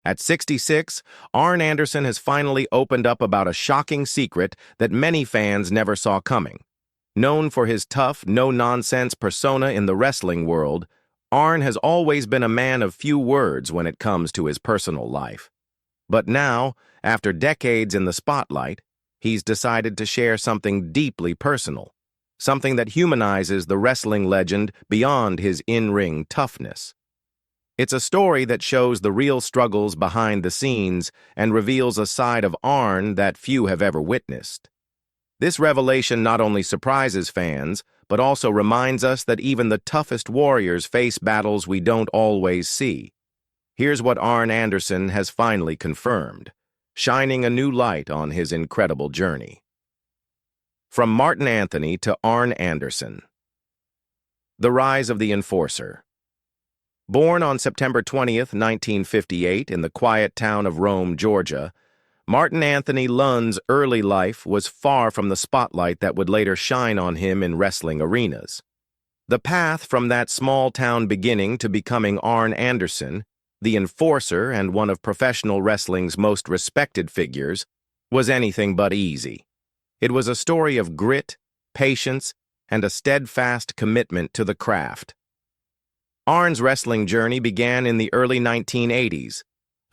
At 66, Arn Anderson has finally opened up about a shocking secret that many fans never saw coming. Known for his tough, no-nonsense persona in the wrestling world, Arn has always been a man of few words when it comes to his personal life. But now, after decades in the spotlight, he's decided to share something deeply personal, something that humanizes the wrestling legend beyond his in-ring toughness. It's a story that shows the real struggles behind the scenes and reveals a side of Arn that few have ever witnessed. This revelation not only surprises fans, but also reminds us that even the toughest warriors face battles we don't always see. Here's what Arn Anderson has finally confirmed, shining a new light on his incredible journey. From Martin Anthony to Arn Anderson. The Rise of the Enforcer. Born on September 20th, 1958, in the quiet town of Rome, Georgia, Martin Anthony Lund's early life was far from the spotlight that would later shine on him in wrestling arenas. The path from that small-town beginning to becoming Arn Anderson, the Enforcer and one of professional wrestling's most respected figures, was anything but easy. It was a story of grit, patience, and a steadfast commitment to the craft. Arn's wrestling journey began in the early 1980s,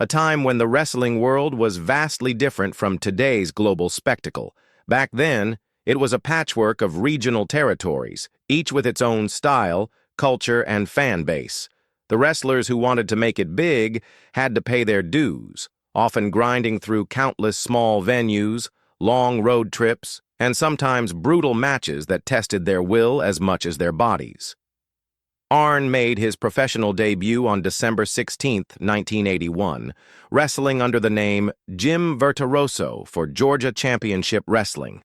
a time when the wrestling world was vastly different from today's global spectacle. Back then, it was a patchwork of regional territories, each with its own style, culture, and fan base. The wrestlers who wanted to make it big had to pay their dues, often grinding through countless small venues, long road trips, and sometimes brutal matches that tested their will as much as their bodies. Arn made his professional debut on December 16, 1981, wrestling under the name Jim Virtuoso for Georgia Championship Wrestling.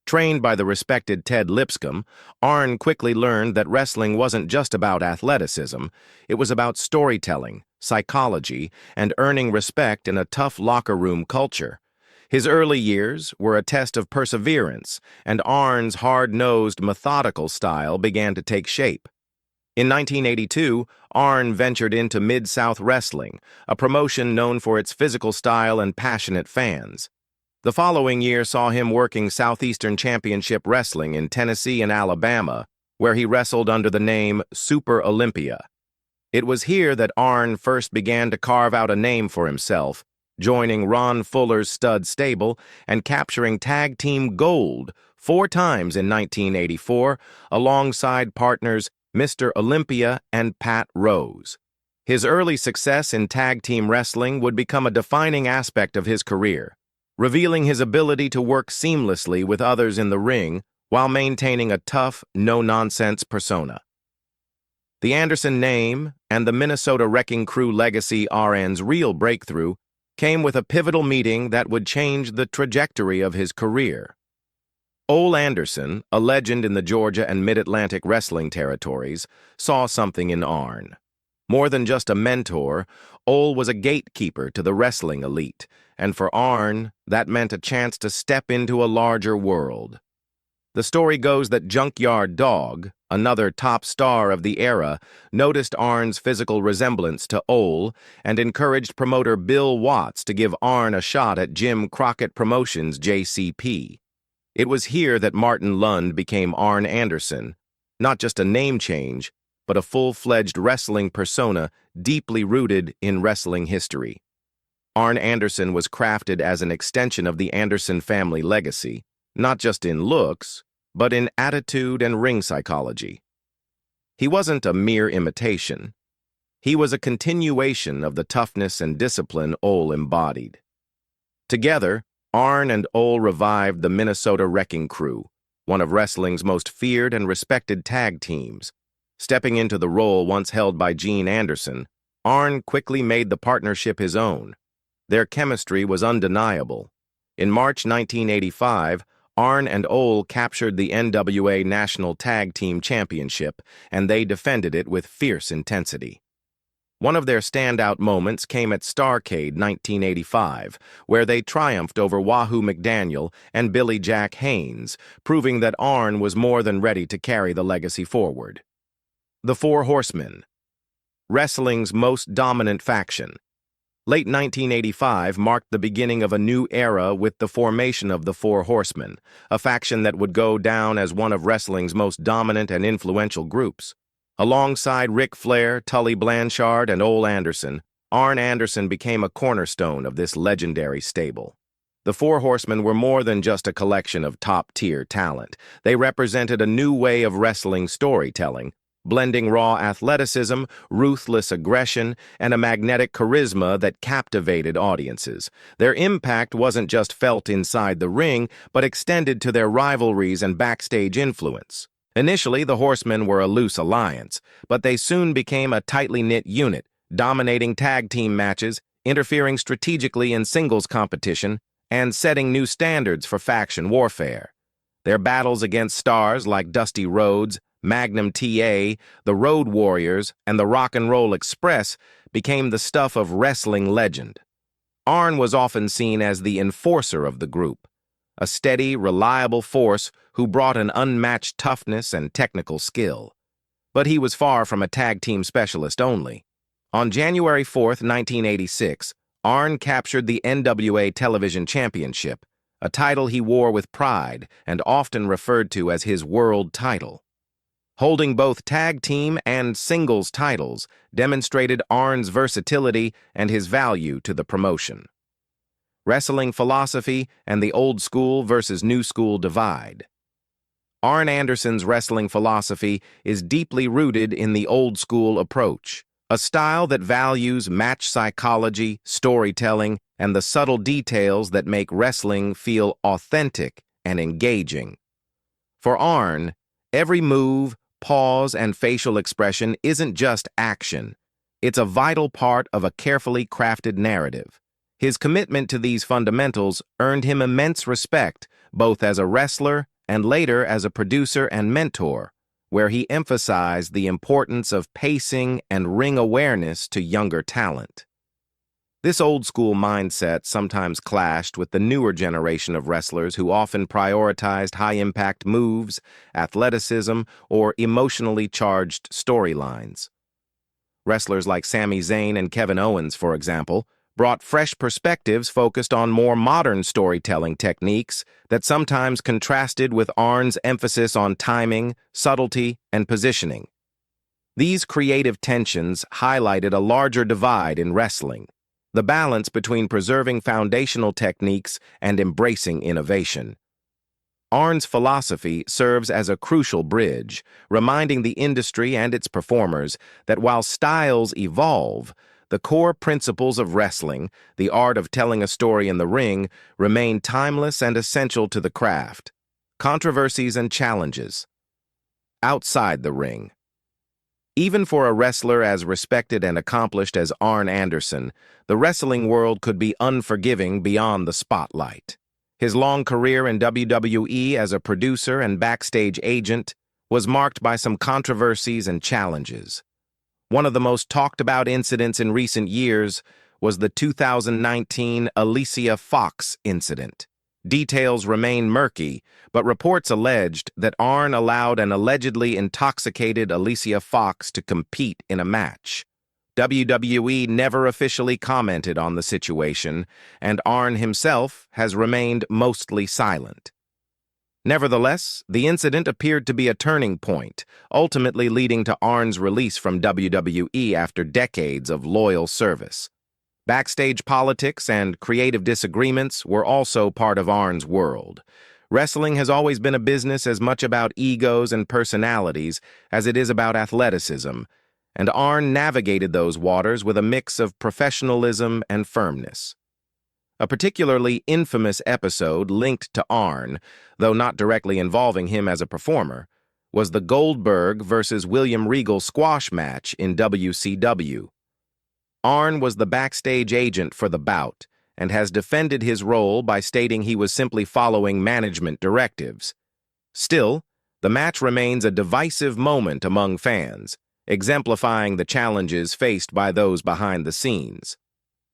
Trained by the respected Ted Lipscomb, Arn quickly learned that wrestling wasn't just about athleticism, it was about storytelling, psychology, and earning respect in a tough locker room culture. His early years were a test of perseverance, and Arn's hard-nosed, methodical style began to take shape. In 1982, Arn ventured into Mid-South Wrestling, a promotion known for its physical style and passionate fans. The following year saw him working Southeastern Championship Wrestling in Tennessee and Alabama, where he wrestled under the name Super Olympia. It was here that Arn first began to carve out a name for himself, joining Ron Fuller's stud stable and capturing tag team gold 4 times in 1984, alongside partners Mr. Olympia and Pat Rose. His early success in tag team wrestling would become a defining aspect of his career, revealing his ability to work seamlessly with others in the ring while maintaining a tough, no-nonsense persona. The Anderson name and the Minnesota Wrecking Crew legacy Arn's real breakthrough came with a pivotal meeting that would change the trajectory of his career. Ole Anderson, a legend in the Georgia and Mid-Atlantic wrestling territories, saw something in Arn. More than just a mentor, Ole was a gatekeeper to the wrestling elite, and for Arn, that meant a chance to step into a larger world. The story goes that Junkyard Dog, another top star of the era, noticed Arn's physical resemblance to Ole and encouraged promoter Bill Watts to give Arn a shot at Jim Crockett Promotions' JCP. It was here that Martin Lund became Arn Anderson, not just a name change, but a full-fledged wrestling persona deeply rooted in wrestling history. Arn Anderson was crafted as an extension of the Anderson family legacy, not just in looks, but in attitude and ring psychology. He wasn't a mere imitation. He was a continuation of the toughness and discipline Ole embodied. Together, Arn and Ole revived the Minnesota Wrecking Crew, one of wrestling's most feared and respected tag teams. Stepping into the role once held by Gene Anderson, Arn quickly made the partnership his own. Their chemistry was undeniable. In March 1985, Arn and Ole captured the NWA National Tag Team Championship, and they defended it with fierce intensity. One of their standout moments came at Starrcade 1985, where they triumphed over Wahoo McDaniel and Billy Jack Haynes, proving that Arn was more than ready to carry the legacy forward. The Four Horsemen. Wrestling's most dominant faction. Late 1985 marked the beginning of a new era with the formation of the Four Horsemen, a faction that would go down as one of wrestling's most dominant and influential groups. Alongside Ric Flair, Tully Blanchard, and Ole Anderson, Arn Anderson became a cornerstone of this legendary stable. The Four Horsemen were more than just a collection of top-tier talent. They represented a new way of wrestling storytelling, blending raw athleticism, ruthless aggression, and a magnetic charisma that captivated audiences. Their impact wasn't just felt inside the ring, but extended to their rivalries and backstage influence. Initially, the Horsemen were a loose alliance, but they soon became a tightly knit unit, dominating tag team matches, interfering strategically in singles competition, and setting new standards for faction warfare. Their battles against stars like Dusty Rhodes, Magnum TA, the Road Warriors, and the Rock and Roll Express became the stuff of wrestling legend. Arn was often seen as the enforcer of the group, a steady, reliable force who brought an unmatched toughness and technical skill. But he was far from a tag team specialist only. On January 4, 1986, Arn captured the NWA Television Championship, a title he wore with pride and often referred to as his world title. Holding both tag team and singles titles demonstrated Arn's versatility and his value to the promotion. Wrestling philosophy and the old school versus new school divide. Arn Anderson's wrestling philosophy is deeply rooted in the old school approach, a style that values match psychology, storytelling, and the subtle details that make wrestling feel authentic and engaging. For Arn, every move, pause, and facial expression isn't just action. It's a vital part of a carefully crafted narrative. His commitment to these fundamentals earned him immense respect, both as a wrestler and later as a producer and mentor, where he emphasized the importance of pacing and ring awareness to younger talent. This old-school mindset sometimes clashed with the newer generation of wrestlers who often prioritized high-impact moves, athleticism, or emotionally charged storylines. Wrestlers like Sami Zayn and Kevin Owens, for example, brought fresh perspectives focused on more modern storytelling techniques that sometimes contrasted with Arn's emphasis on timing, subtlety, and positioning. These creative tensions highlighted a larger divide in wrestling, the balance between preserving foundational techniques and embracing innovation. Arn's philosophy serves as a crucial bridge, reminding the industry and its performers that while styles evolve, the core principles of wrestling, the art of telling a story in the ring, remain timeless and essential to the craft. Controversies and challenges. Outside the ring. Even for a wrestler as respected and accomplished as Arn Anderson, the wrestling world could be unforgiving beyond the spotlight. His long career in WWE as a producer and backstage agent was marked by some controversies and challenges. One of the most talked-about incidents in recent years was the 2019 Alicia Fox incident. Details remain murky, but reports alleged that Arn allowed an allegedly intoxicated Alicia Fox to compete in a match. WWE never officially commented on the situation, and Arn himself has remained mostly silent. Nevertheless, the incident appeared to be a turning point, ultimately leading to Arn's release from WWE after decades of loyal service. Backstage politics and creative disagreements were also part of Arn's world. Wrestling has always been a business as much about egos and personalities as it is about athleticism, and Arn navigated those waters with a mix of professionalism and firmness. A particularly infamous episode linked to Arn, though not directly involving him as a performer, was the Goldberg versus William Regal squash match in WCW. Arn was the backstage agent for the bout and has defended his role by stating he was simply following management directives. Still, the match remains a divisive moment among fans, exemplifying the challenges faced by those behind the scenes.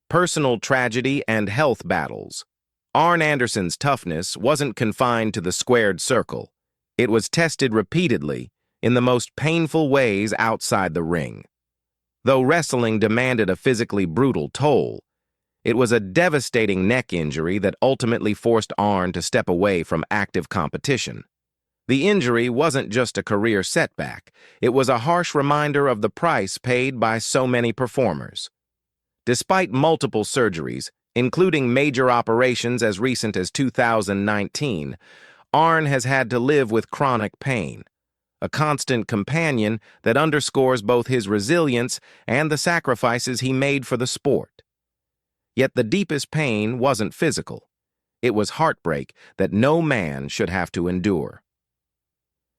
Personal tragedy and health battles. Arn Anderson's toughness wasn't confined to the squared circle. It was tested repeatedly in the most painful ways outside the ring. Though wrestling demanded a physically brutal toll, It was a devastating neck injury that ultimately forced Arn to step away from active competition. The injury wasn't just a career setback, it was a harsh reminder of the price paid by so many performers. Despite multiple surgeries, including major operations as recent as 2019, Arn has had to live with chronic pain, a constant companion that underscores both his resilience and the sacrifices he made for the sport. Yet the deepest pain wasn't physical. It was heartbreak that no man should have to endure.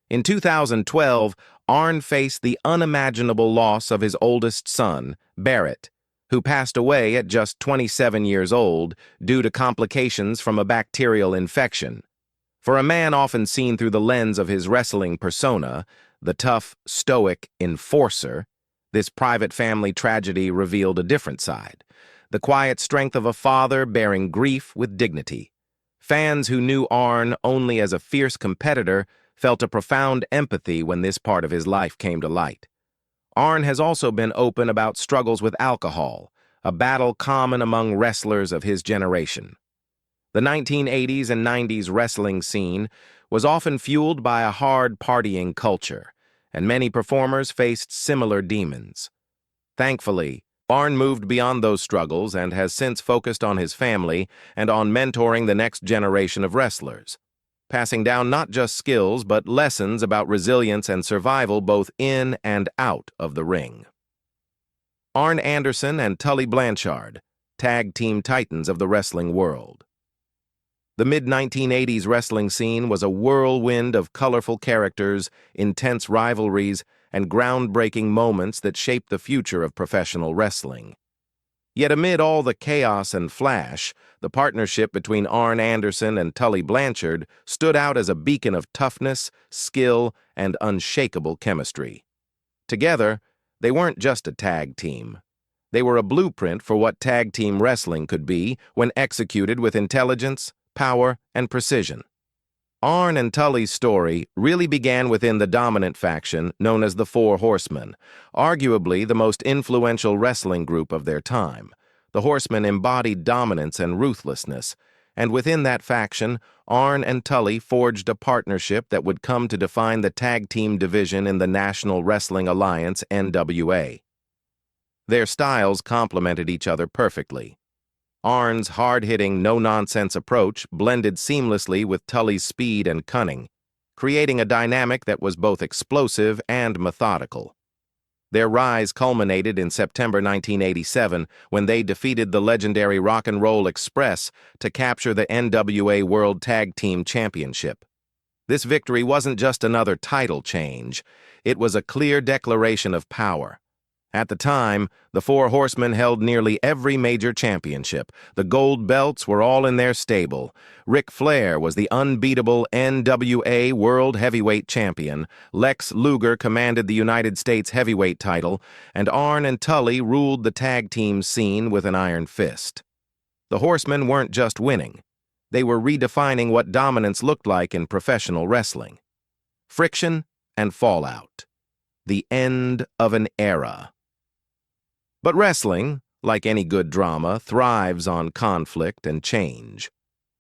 In 2012, Arn faced the unimaginable loss of his oldest son, Barrett, who passed away at just 27 years old due to complications from a bacterial infection. For a man often seen through the lens of his wrestling persona, the tough, stoic enforcer, this private family tragedy revealed a different side. The quiet strength of a father bearing grief with dignity. Fans who knew Arn only as a fierce competitor felt a profound empathy when this part of his life came to light. Arn has also been open about struggles with alcohol, a battle common among wrestlers of his generation. The 1980s and 90s wrestling scene was often fueled by a hard partying culture, and many performers faced similar demons. Thankfully, Arn moved beyond those struggles and has since focused on his family and on mentoring the next generation of wrestlers, passing down not just skills but lessons about resilience and survival both in and out of the ring. Arn Anderson and Tully Blanchard, tag team titans of the wrestling world. The mid-1980s wrestling scene was a whirlwind of colorful characters, intense rivalries, and groundbreaking moments that shaped the future of professional wrestling. Yet amid all the chaos and flash, the partnership between Arn Anderson and Tully Blanchard stood out as a beacon of toughness, skill, and unshakable chemistry. Together, they weren't just a tag team. They were a blueprint for what tag team wrestling could be when executed with intelligence, power, and precision. Arn and Tully's story really began within the dominant faction known as the Four Horsemen, arguably the most influential wrestling group of their time. The Horsemen embodied dominance and ruthlessness, and within that faction, Arn and Tully forged a partnership that would come to define the tag team division in the National Wrestling Alliance, NWA. Their styles complemented each other perfectly. Arn's hard-hitting, no-nonsense approach blended seamlessly with Tully's speed and cunning, creating a dynamic that was both explosive and methodical. Their rise culminated in September 1987 when they defeated the legendary Rock and Roll Express to capture the NWA World Tag Team Championship. This victory wasn't just another title change, it was a clear declaration of power. At the time, the Four Horsemen held nearly every major championship. The gold belts were all in their stable. Ric Flair was the unbeatable NWA World Heavyweight Champion, Lex Luger commanded the United States Heavyweight title, and Arn and Tully ruled the tag team scene with an iron fist. The Horsemen weren't just winning. They were redefining what dominance looked like in professional wrestling. Friction and fallout. The end of an era. But wrestling, like any good drama, thrives on conflict and change.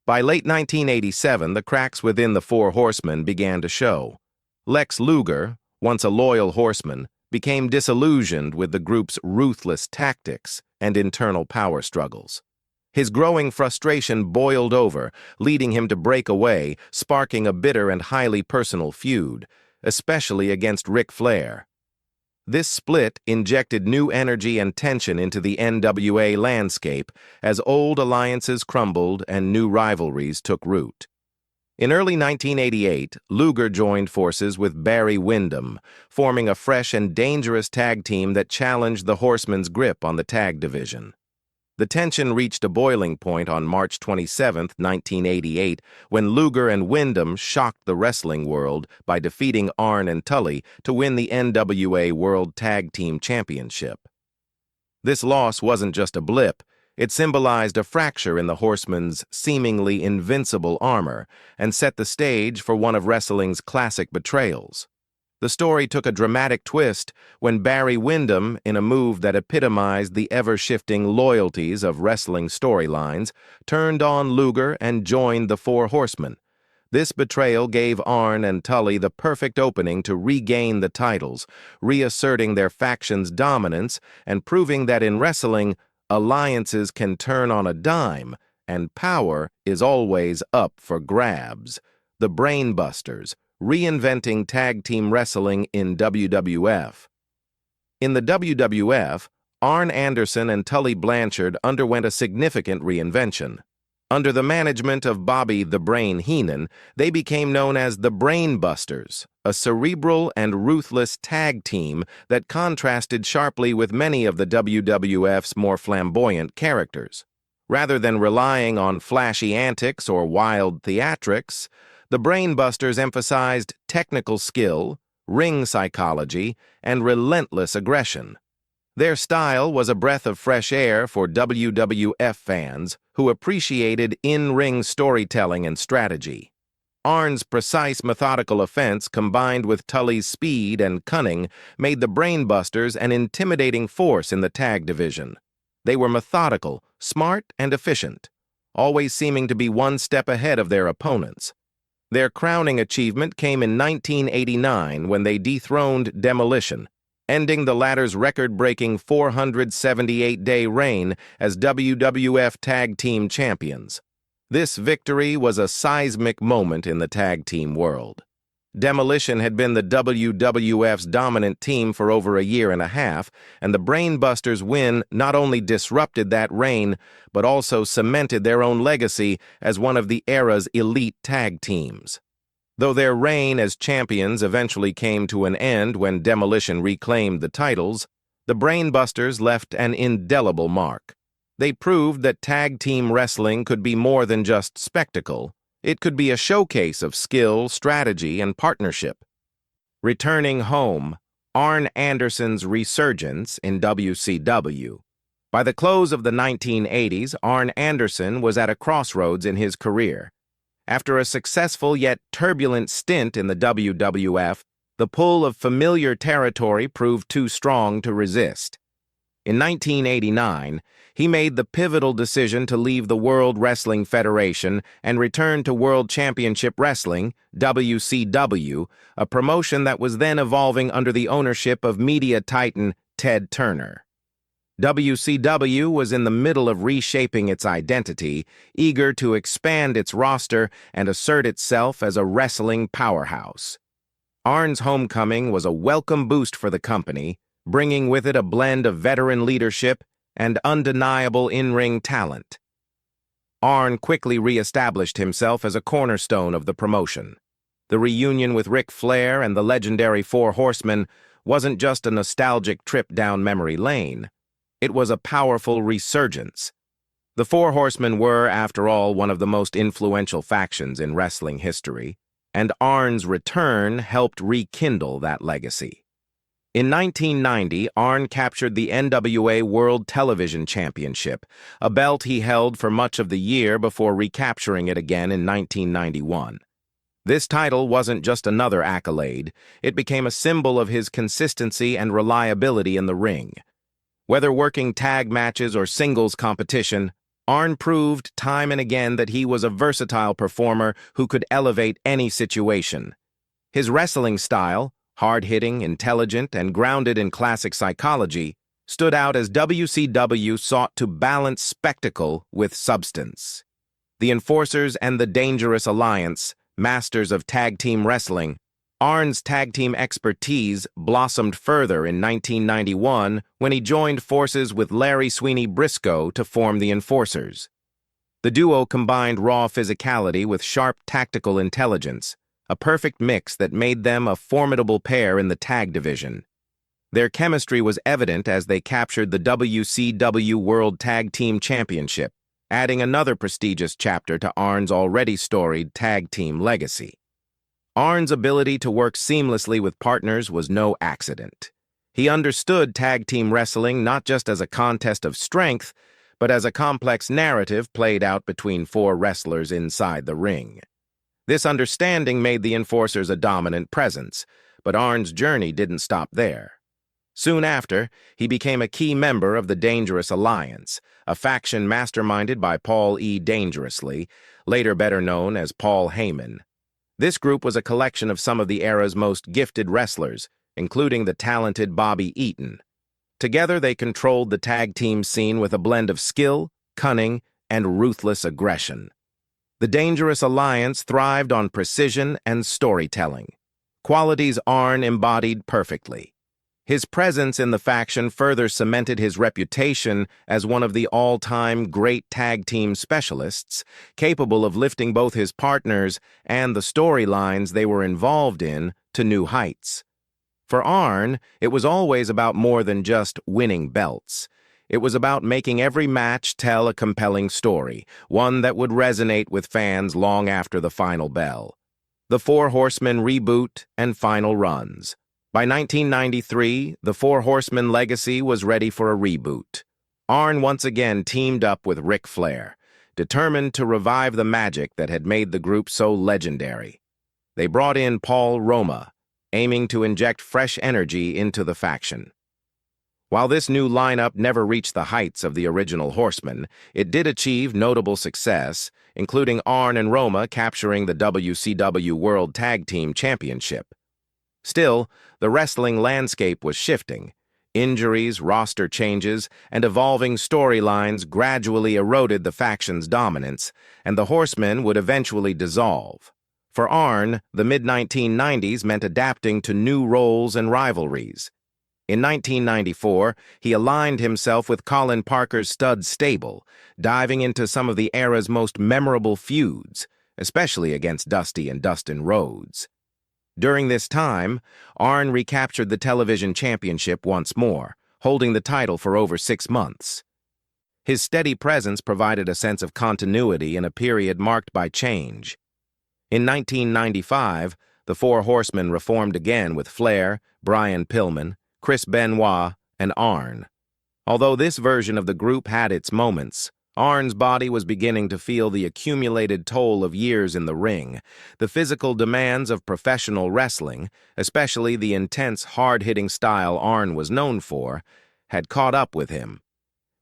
By late 1987, the cracks within the Four Horsemen began to show. Lex Luger, once a loyal horseman, became disillusioned with the group's ruthless tactics and internal power struggles. His growing frustration boiled over, leading him to break away, sparking a bitter and highly personal feud, especially against Ric Flair. This split injected new energy and tension into the NWA landscape as old alliances crumbled and new rivalries took root. In early 1988, Luger joined forces with Barry Windham, forming a fresh and dangerous tag team that challenged the Horsemen's grip on the tag division. The tension reached a boiling point on March 27, 1988, when Luger and Windham shocked the wrestling world by defeating Arn and Tully to win the NWA World Tag Team Championship. This loss wasn't just a blip, it symbolized a fracture in the Horsemen's seemingly invincible armor and set the stage for one of wrestling's classic betrayals. The story took a dramatic twist when Barry Windham, in a move that epitomized the ever-shifting loyalties of wrestling storylines, turned on Luger and joined the Four Horsemen. This betrayal gave Arn and Tully the perfect opening to regain the titles, reasserting their faction's dominance and proving that in wrestling, alliances can turn on a dime, and power is always up for grabs. The Brainbusters, reinventing tag team wrestling in WWF. In the WWF, Arn Anderson and Tully Blanchard underwent a significant reinvention. Under the management of Bobby "The Brain" Heenan, they became known as the Brainbusters, a cerebral and ruthless tag team that contrasted sharply with many of the WWF's more flamboyant characters. Rather than relying on flashy antics or wild theatrics, the Brainbusters emphasized technical skill, ring psychology, and relentless aggression. Their style was a breath of fresh air for WWF fans who appreciated in-ring storytelling and strategy. Arn's precise, methodical offense combined with Tully's speed and cunning made the Brainbusters an intimidating force in the tag division. They were methodical, smart, and efficient, always seeming to be one step ahead of their opponents. Their crowning achievement came in 1989 when they dethroned Demolition, ending the latter's record-breaking 478-day reign as WWF Tag Team Champions. This victory was a seismic moment in the tag team world. Demolition had been the WWF's dominant team for over a year and a half, and the Brainbusters' win not only disrupted that reign, but also cemented their own legacy as one of the era's elite tag teams. Though their reign as champions eventually came to an end when Demolition reclaimed the titles, the Brainbusters left an indelible mark. They proved that tag team wrestling could be more than just spectacle. It could be a showcase of skill, strategy, and partnership. Returning home, Arn Anderson's resurgence in WCW. By the close of the 1980s, Arn Anderson was at a crossroads in his career. After a successful yet turbulent stint in the WWF, the pull of familiar territory proved too strong to resist. In 1989, he made the pivotal decision to leave the World Wrestling Federation and return to World Championship Wrestling, WCW, a promotion that was then evolving under the ownership of media titan Ted Turner. WCW was in the middle of reshaping its identity, eager to expand its roster and assert itself as a wrestling powerhouse. Arn's homecoming was a welcome boost for the company, bringing with it a blend of veteran leadership and undeniable in-ring talent. Arn quickly re-established himself as a cornerstone of the promotion. The reunion with Ric Flair and the legendary Four Horsemen wasn't just a nostalgic trip down memory lane. It was a powerful resurgence. The Four Horsemen were, after all, one of the most influential factions in wrestling history, and Arn's return helped rekindle that legacy. In 1990, Arn captured the NWA World Television Championship, a belt he held for much of the year before recapturing it again in 1991. This title wasn't just another accolade, it became a symbol of his consistency and reliability in the ring. Whether working tag matches or singles competition, Arn proved time and again that he was a versatile performer who could elevate any situation. His wrestling style, hard-hitting, intelligent, and grounded in classic psychology, stood out as WCW sought to balance spectacle with substance. The Enforcers and the Dangerous Alliance, masters of tag team wrestling, Arn's tag team expertise blossomed further in 1991 when he joined forces with Larry Sweeney Briscoe to form the Enforcers. The duo combined raw physicality with sharp tactical intelligence, a perfect mix that made them a formidable pair in the tag division. Their chemistry was evident as they captured the WCW World Tag Team Championship, adding another prestigious chapter to Arn's already storied tag team legacy. Arn's ability to work seamlessly with partners was no accident. He understood tag team wrestling not just as a contest of strength, but as a complex narrative played out between four wrestlers inside the ring. This understanding made the Enforcers a dominant presence, But Arn's journey didn't stop there. Soon after, he became a key member of the Dangerous Alliance, a faction masterminded by Paul E. Dangerously, later better known as Paul Heyman. This group was a collection of some of the era's most gifted wrestlers, including the talented Bobby Eaton. Together, they controlled the tag team scene with a blend of skill, cunning, and ruthless aggression. The Dangerous Alliance thrived on precision and storytelling, qualities Arn embodied perfectly. His presence in the faction further cemented his reputation as one of the all-time great tag team specialists, capable of lifting both his partners and the storylines they were involved in to new heights. For Arn, it was always about more than just winning belts. It was about making every match tell a compelling story, one that would resonate with fans long after the final bell. The Four Horsemen reboot and final runs. By 1993, the Four Horsemen legacy was ready for a reboot. Arn once again teamed up with Ric Flair, determined to revive the magic that had made the group so legendary. They brought in Paul Roma, aiming to inject fresh energy into the faction. While this new lineup never reached the heights of the original Horsemen, it did achieve notable success, including Arn and Roma capturing the WCW World Tag Team Championship. Still, the wrestling landscape was shifting. Injuries, roster changes, and evolving storylines gradually eroded the faction's dominance, and the Horsemen would eventually dissolve. For Arn, the mid-1990s meant adapting to new roles and rivalries. In 1994, he aligned himself with Colin Parker's Stud Stable, diving into some of the era's most memorable feuds, especially against Dusty and Dustin Rhodes. During this time, Arn recaptured the television championship once more, holding the title for over 6 months. His steady presence provided a sense of continuity in a period marked by change. In 1995, the Four Horsemen reformed again with Flair, Brian Pillman, Chris Benoit, and Arn. Although this version of the group had its moments, Arn's body was beginning to feel the accumulated toll of years in the ring. The physical demands of professional wrestling, especially the intense, hard-hitting style Arn was known for, had caught up with him.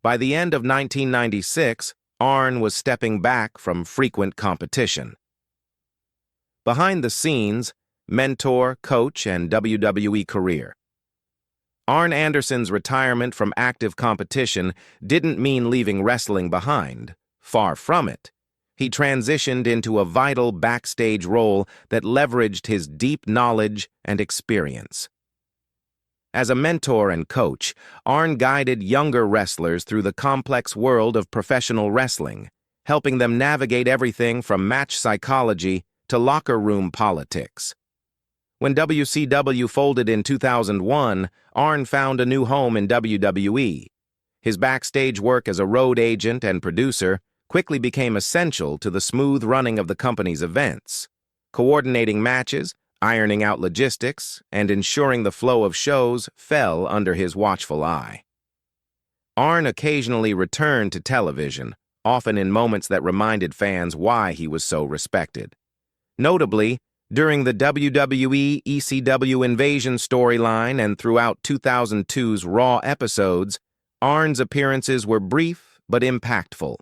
By the end of 1996, Arn was stepping back from frequent competition. Behind the scenes, mentor, coach, and WWE career. Arn Anderson's retirement from active competition didn't mean leaving wrestling behind. Far from it. He transitioned into a vital backstage role that leveraged his deep knowledge and experience. As a mentor and coach, Arn guided younger wrestlers through the complex world of professional wrestling, helping them navigate everything from match psychology to locker room politics. When WCW folded in 2001, Arn found a new home in WWE. His backstage work as a road agent and producer quickly became essential to the smooth running of the company's events. Coordinating matches, ironing out logistics, and ensuring the flow of shows fell under his watchful eye. Arn occasionally returned to television, often in moments that reminded fans why he was so respected. Notably, during the WWE ECW Invasion storyline and throughout 2002's Raw episodes, Arn's appearances were brief but impactful.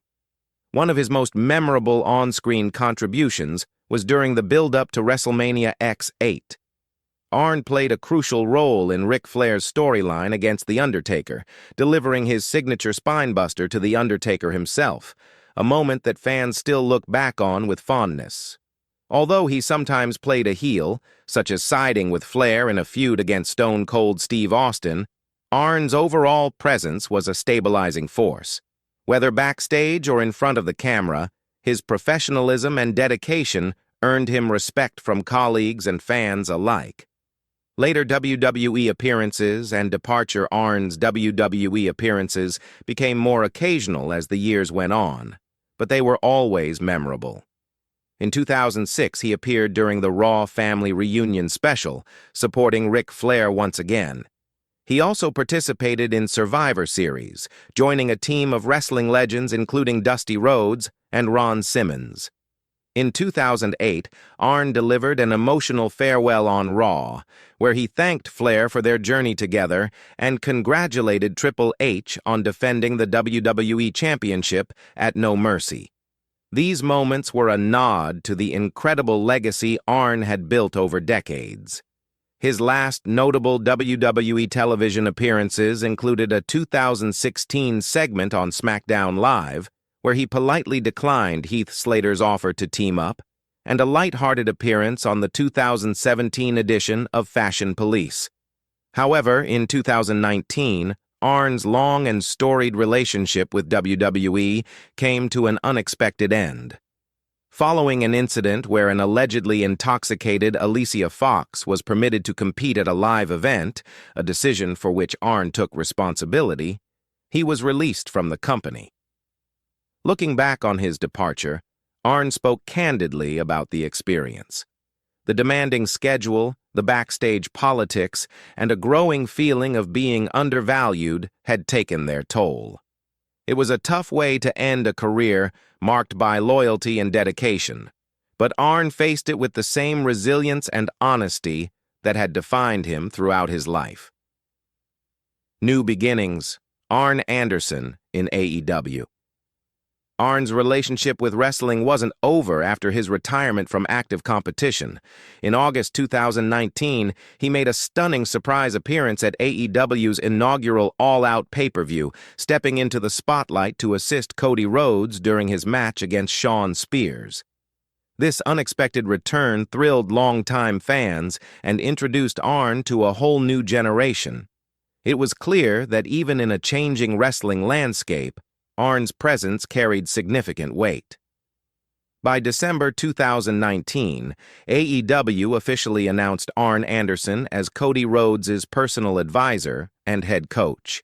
One of his most memorable on-screen contributions was during the build-up to WrestleMania X8. Arn played a crucial role in Ric Flair's storyline against The Undertaker, delivering his signature spinebuster to The Undertaker himself, a moment that fans still look back on with fondness. Although he sometimes played a heel, such as siding with Flair in a feud against Stone Cold Steve Austin, Arn's overall presence was a stabilizing force. Whether backstage or in front of the camera, his professionalism and dedication earned him respect from colleagues and fans alike. Later WWE appearances and departure Arn's WWE appearances became more occasional as the years went on, but they were always memorable. In 2006, he appeared during the Raw Family Reunion special, supporting Ric Flair once again. He also participated in Survivor Series, joining a team of wrestling legends including Dusty Rhodes and Ron Simmons. In 2008, Arn delivered an emotional farewell on Raw, where he thanked Flair for their journey together and congratulated Triple H on defending the WWE Championship at No Mercy. These moments were a nod to the incredible legacy Arn had built over decades. His last notable WWE television appearances included a 2016 segment on SmackDown Live, where he politely declined Heath Slater's offer to team up, and a light-hearted appearance on the 2017 edition of Fashion Police. However, in 2019, Arn's long and storied relationship with WWE came to an unexpected end. Following an incident where an allegedly intoxicated Alicia Fox was permitted to compete at a live event, a decision for which Arn took responsibility, he was released from the company. Looking back on his departure, Arn spoke candidly about the experience. The demanding schedule, the backstage politics, and a growing feeling of being undervalued had taken their toll. It was a tough way to end a career marked by loyalty and dedication, but Arn faced it with the same resilience and honesty that had defined him throughout his life. New beginnings, Arn Anderson in AEW. Arn's relationship with wrestling wasn't over after his retirement from active competition. In August 2019, he made a stunning surprise appearance at AEW's inaugural All Out pay-per-view, stepping into the spotlight to assist Cody Rhodes during his match against Shawn Spears. This unexpected return thrilled longtime fans and introduced Arn to a whole new generation. It was clear that even in a changing wrestling landscape, Arn's presence carried significant weight. By December 2019, AEW officially announced Arn Anderson as Cody Rhodes' personal advisor and head coach.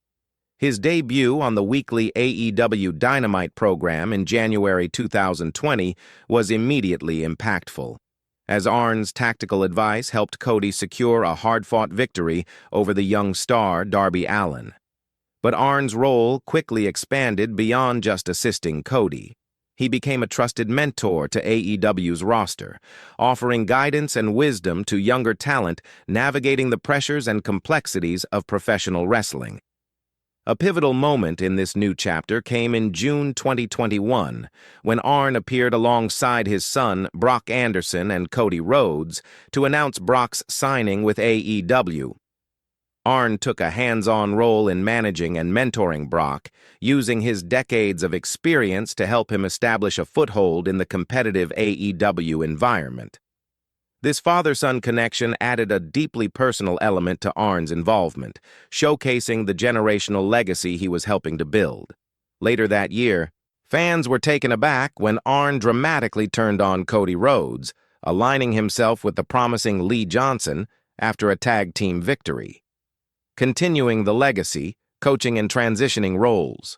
His debut on the weekly AEW Dynamite program in January 2020 was immediately impactful, as Arn's tactical advice helped Cody secure a hard-fought victory over the young star Darby Allin. But Arn's role quickly expanded beyond just assisting Cody. He became a trusted mentor to AEW's roster, offering guidance and wisdom to younger talent navigating the pressures and complexities of professional wrestling. A pivotal moment in this new chapter came in June 2021, when Arn appeared alongside his son, Brock Anderson, and Cody Rhodes to announce Brock's signing with AEW. Arn took a hands-on role in managing and mentoring Brock, using his decades of experience to help him establish a foothold in the competitive AEW environment. This father-son connection added a deeply personal element to Arn's involvement, showcasing the generational legacy he was helping to build. Later that year, fans were taken aback when Arn dramatically turned on Cody Rhodes, aligning himself with the promising Lee Johnson after a tag team victory. Continuing the legacy, coaching and transitioning roles.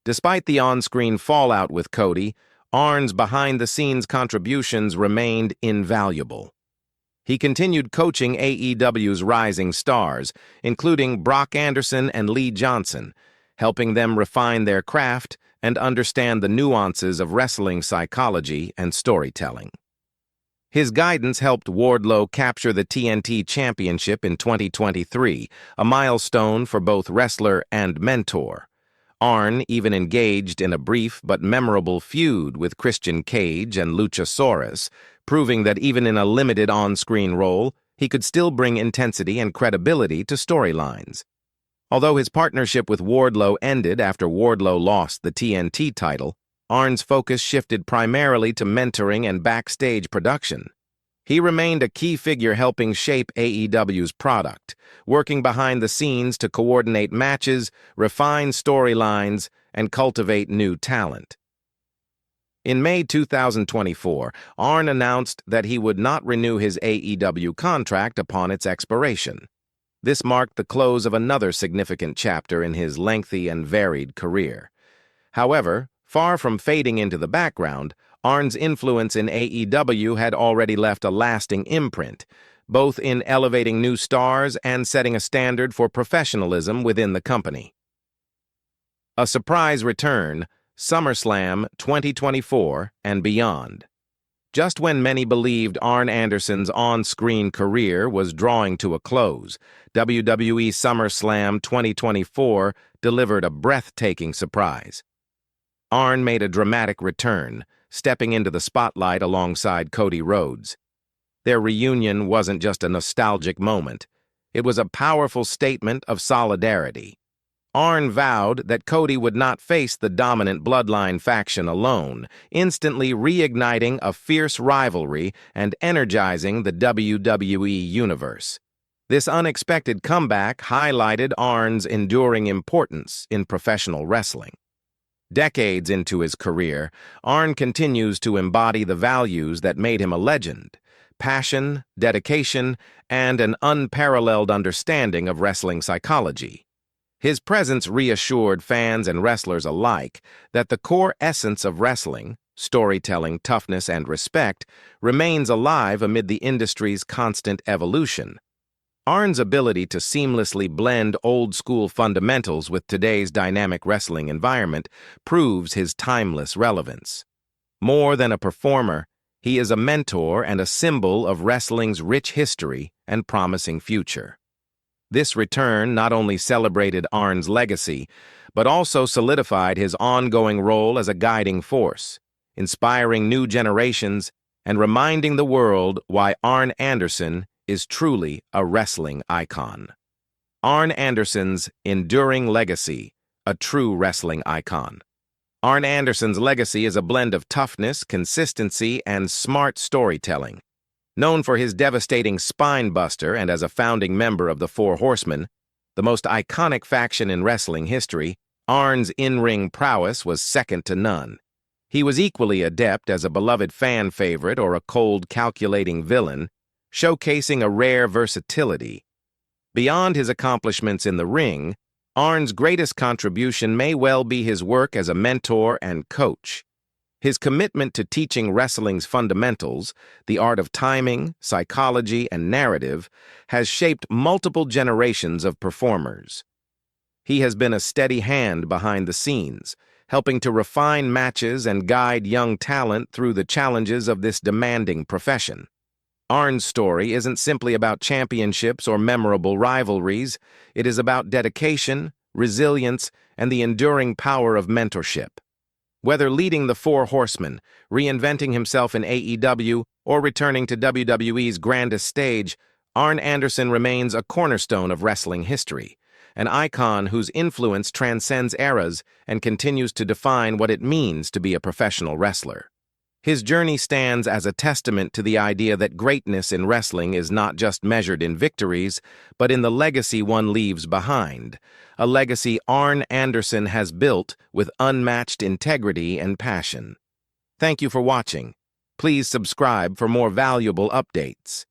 Despite the on-screen fallout with Cody, Arn's behind-the-scenes contributions remained invaluable. He continued coaching AEW's rising stars, including Brock Anderson and Lee Johnson, helping them refine their craft and understand the nuances of wrestling psychology and storytelling. His guidance helped Wardlow capture the TNT Championship in 2023, a milestone for both wrestler and mentor. Arn even engaged in a brief but memorable feud with Christian Cage and Luchasaurus, proving that even in a limited on-screen role, he could still bring intensity and credibility to storylines. Although his partnership with Wardlow ended after Wardlow lost the TNT title, Arn's focus shifted primarily to mentoring and backstage production. He remained a key figure helping shape AEW's product, working behind the scenes to coordinate matches, refine storylines, and cultivate new talent. In May 2024, Arn announced that he would not renew his AEW contract upon its expiration. This marked the close of another significant chapter in his lengthy and varied career. However, far from fading into the background, Arn's influence in AEW had already left a lasting imprint, both in elevating new stars and setting a standard for professionalism within the company. A surprise return, SummerSlam 2024 and beyond. Just when many believed Arn Anderson's on-screen career was drawing to a close, WWE SummerSlam 2024 delivered a breathtaking surprise. Arn made a dramatic return, stepping into the spotlight alongside Cody Rhodes. Their reunion wasn't just a nostalgic moment. It was a powerful statement of solidarity. Arn vowed that Cody would not face the dominant Bloodline faction alone, instantly reigniting a fierce rivalry and energizing the WWE Universe. This unexpected comeback highlighted Arn's enduring importance in professional wrestling. Decades into his career, Arn continues to embody the values that made him a legend: passion, dedication, and an unparalleled understanding of wrestling psychology. His presence reassured fans and wrestlers alike that the core essence of wrestling, storytelling, toughness, and respect, remains alive amid the industry's constant evolution. Arn's ability to seamlessly blend old-school fundamentals with today's dynamic wrestling environment proves his timeless relevance. More than a performer, he is a mentor and a symbol of wrestling's rich history and promising future. This return not only celebrated Arn's legacy, but also solidified his ongoing role as a guiding force, inspiring new generations and reminding the world why Arn Anderson is truly a wrestling icon. Arn Anderson's enduring legacy, a true wrestling icon. Arn Anderson's legacy is a blend of toughness, consistency, and smart storytelling. Known for his devastating spine buster and as a founding member of the Four Horsemen, the most iconic faction in wrestling history, Arn's in-ring prowess was second to none. He was equally adept as a beloved fan favorite or a cold, calculating villain, showcasing a rare versatility. Beyond his accomplishments in the ring, Arn's greatest contribution may well be his work as a mentor and coach. His commitment to teaching wrestling's fundamentals, the art of timing, psychology, and narrative, has shaped multiple generations of performers. He has been a steady hand behind the scenes, helping to refine matches and guide young talent through the challenges of this demanding profession. Arn's story isn't simply about championships or memorable rivalries. It is about dedication, resilience, and the enduring power of mentorship. Whether leading the Four Horsemen, reinventing himself in AEW, or returning to WWE's grandest stage, Arn Anderson remains a cornerstone of wrestling history, an icon whose influence transcends eras and continues to define what it means to be a professional wrestler. His journey stands as a testament to the idea that greatness in wrestling is not just measured in victories, but in the legacy one leaves behind, a legacy Arn Anderson has built with unmatched integrity and passion. Thank you for watching. Please subscribe for more valuable updates.